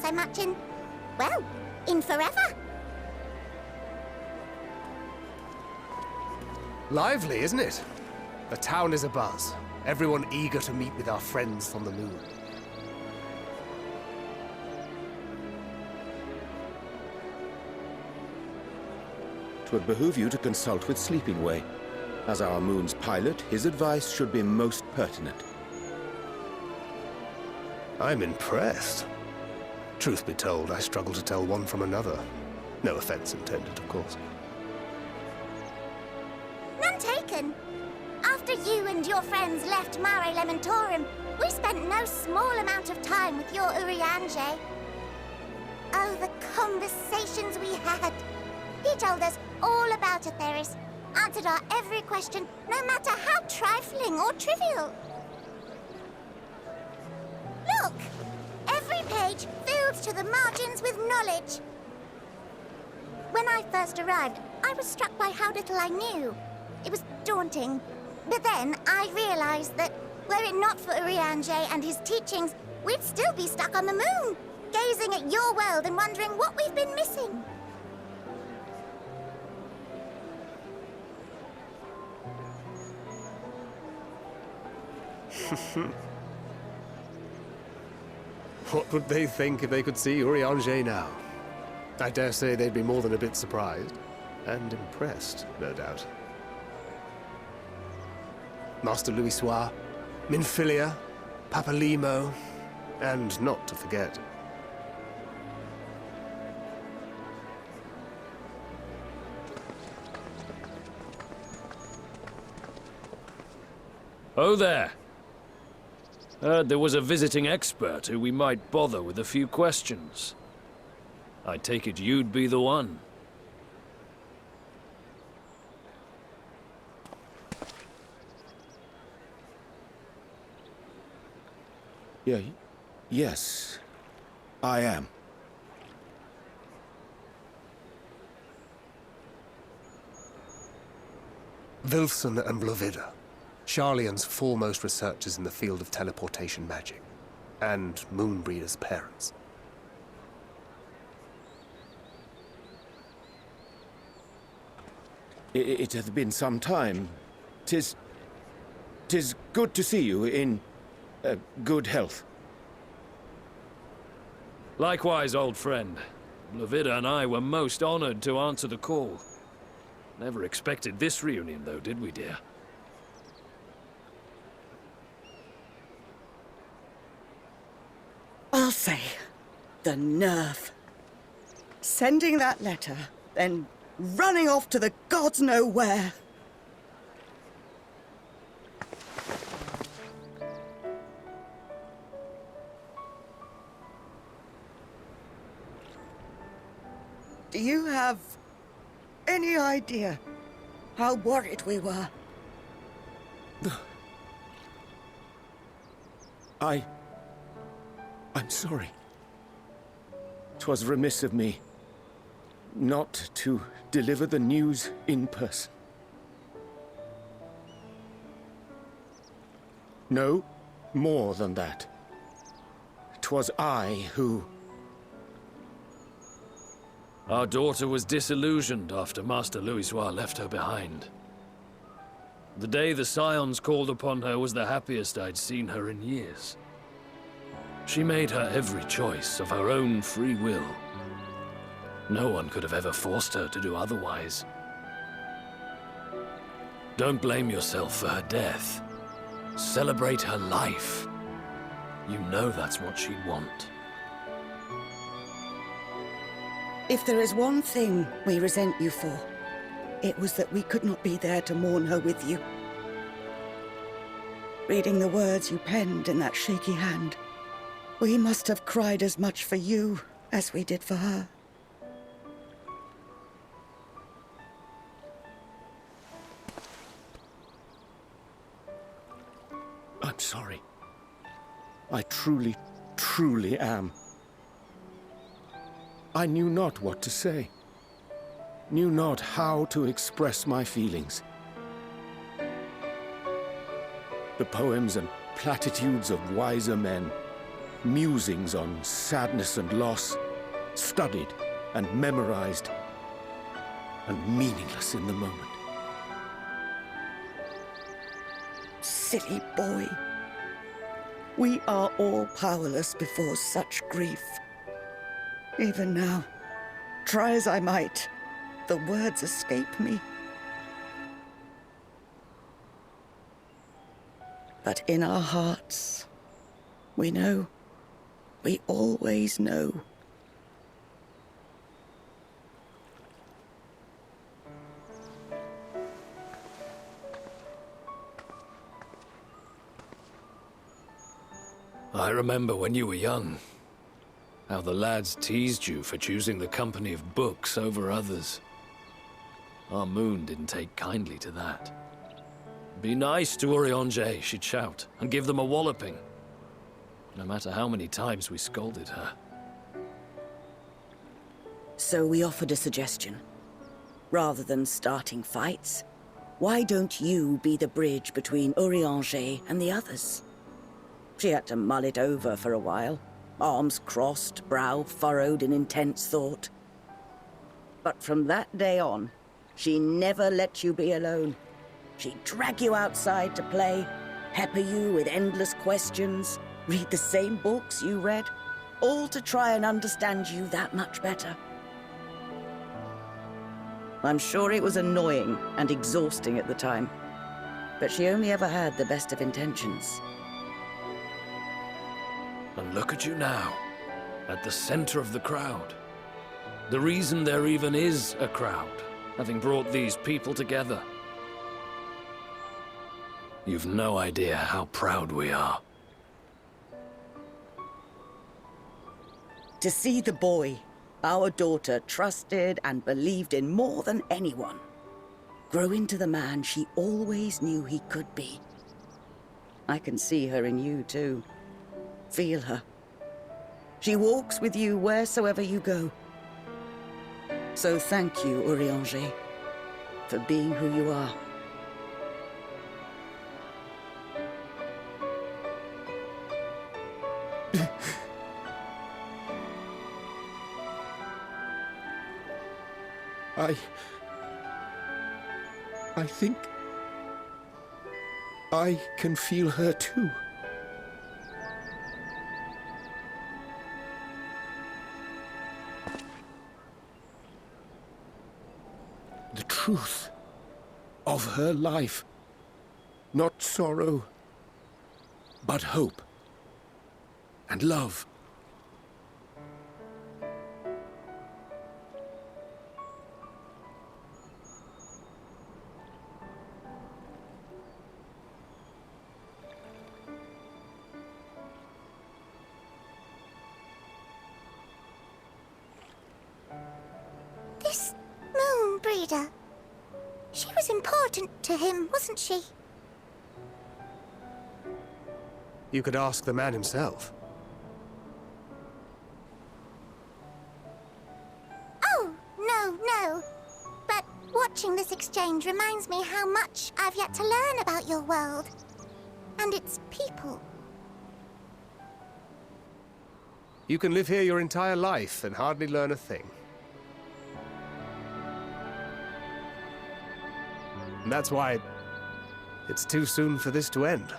so much in, well, in forever. Lively, isn't it? The town is abuzz. Everyone eager to meet with our friends from the moon. 'Twould behoove you to consult with Sleeping Way. As our moon's pilot, his advice should be most pertinent. I'm impressed. Truth be told, I struggle to tell one from another. No offense intended, of course. None taken. After you and your friends left Mare Elementorum, we spent no small amount of time with your Urianger. Oh, the conversations we had. He told us all about Atheris, answered our every question, no matter how trifling or trivial. Look! Every page filled to the margins with knowledge. When I first arrived, I was struck by how little I knew. It was daunting. But then I realized that, were it not for Urianger and his teachings, we'd still be stuck on the moon, gazing at your world and wondering what we've been missing. What would they think if they could see Urianger now? I dare say they'd be more than a bit surprised. And impressed, no doubt. Master Louisoix, Minfilia, Papalimo, and not to forget... Oh there! Heard there was a visiting expert who we might bother with a few questions. I take it you'd be the one. Yes, I am. Wilson and Moenbryda, Sharlayan's foremost researchers in the field of teleportation magic, and Moenbryda's parents. It hath been some time. 'Tis good to see you in good health. Likewise, old friend. Moenbryda and I were most honored to answer the call. Never expected this reunion, though, did we, dear? I'll say, the nerve. Sending that letter, then running off to the gods know where. Do you have any idea how worried we were? I'm sorry. 'Twas remiss of me not to deliver the news in person. No, more than that. 'Twas I who... Our daughter was disillusioned after Master Louisoix left her behind. The day the Scions called upon her was the happiest I'd seen her in years. She made her every choice of her own free will. No one could have ever forced her to do otherwise. Don't blame yourself for her death. Celebrate her life. You know that's what she'd want. If there is one thing we resent you for, it was that we could not be there to mourn her with you. Reading the words you penned in that shaky hand, we must have cried as much for you as we did for her. I'm sorry. I truly, truly am. I knew not what to say. Knew not how to express my feelings. The poems and platitudes of wiser men musings on sadness and loss, studied and memorized, and meaningless in the moment. Silly boy. We are all powerless before such grief. Even now, try as I might, the words escape me. But in our hearts, we know, we always know. I remember when you were young, how the lads teased you for choosing the company of books over others. Our moon didn't take kindly to that. Be nice to Urianger, she'd shout, and give them a walloping. No matter how many times we scolded her. So we offered a suggestion. Rather than starting fights, why don't you be the bridge between Urianger and the others? She had to mull it over for a while, arms crossed, brow furrowed in intense thought. But from that day on, she never let you be alone. She'd drag you outside to play, pepper you with endless questions, read the same books you read, all to try and understand you that much better. I'm sure it was annoying and exhausting at the time, but she only ever had the best of intentions. And look at you now, at the center of the crowd. The reason there even is a crowd, having brought these people together. You've no idea how proud we are. To see the boy, our daughter, trusted and believed in more than anyone, grow into the man she always knew he could be. I can see her in you, too. Feel her. She walks with you wheresoever you go. So thank you, Urianger, for being who you are. I think I can feel her too. The truth of her life. Not sorrow, but hope and love. This Moenbryda. She was important to him, wasn't she? You could ask the man himself. Oh, no. But watching this exchange reminds me how much I've yet to learn about your world. And its people. You can live here your entire life and hardly learn a thing. And that's why it's too soon for this to end.